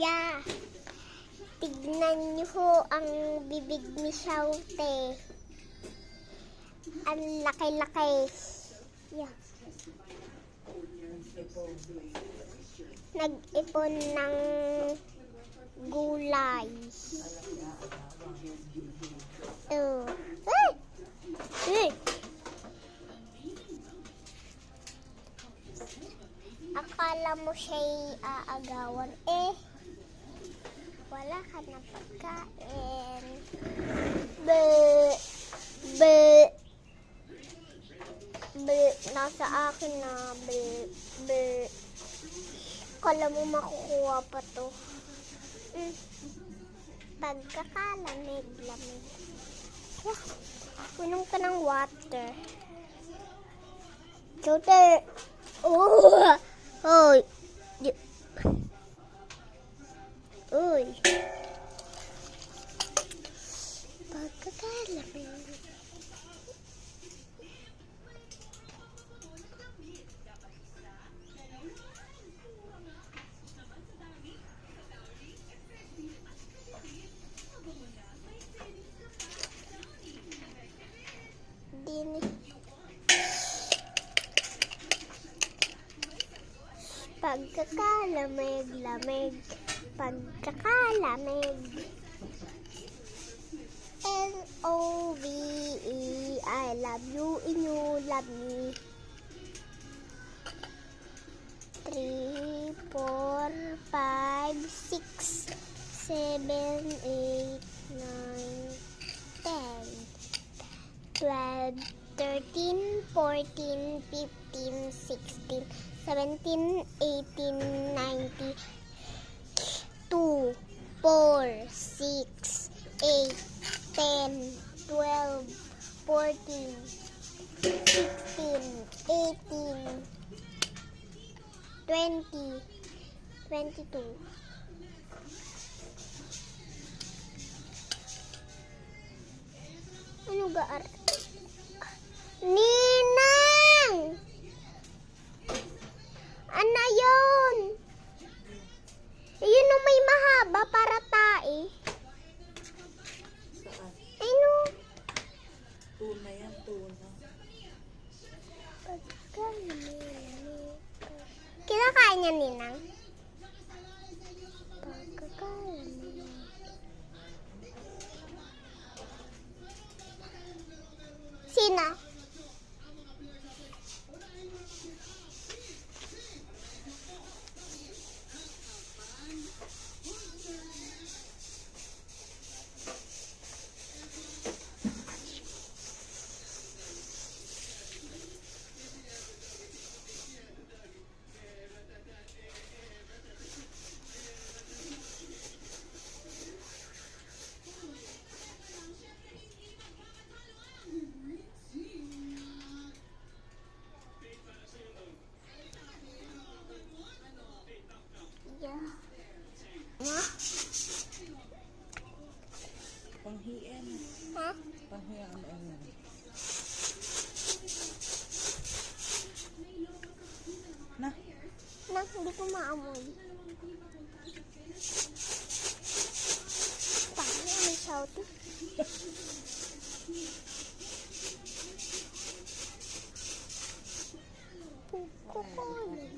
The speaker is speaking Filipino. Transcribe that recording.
Yeah. Tignan niyo ho ang bibig ni Shaute. Ang laki-laki. Yeah. Nag-ipon ng gulay. Akala mo siya'y aagawan. Wala ka na pagkain. Nasa akin na. Akala mo makukuha pa to. Pagkakalamig-lamig. Punom ka ng water. Shooter! Oh! Oy! Uy! Pagkakalamig. Pagkakalamig-lamig. Pagkakalamig. L-O-V-E. I love you and you love me. 3, 4, 5, 6, 7, 8, 9, 10, 12, 13, 14, 15, 16, 17, 18, 19, 2, 4, 6, 8, 10, 12, 14, 16, 18, 20, 22. Ano ga Ninang! Ano yun? Yun yung may mahaba para tae. Ano? Tuna yan, tuna. Kinakain niya, Ninang? Sina? Panghiyan. Ha? Panghiyan ano. Na? Hindi ko maamoy. Paano may shouting? Laki. Pagkakalamig.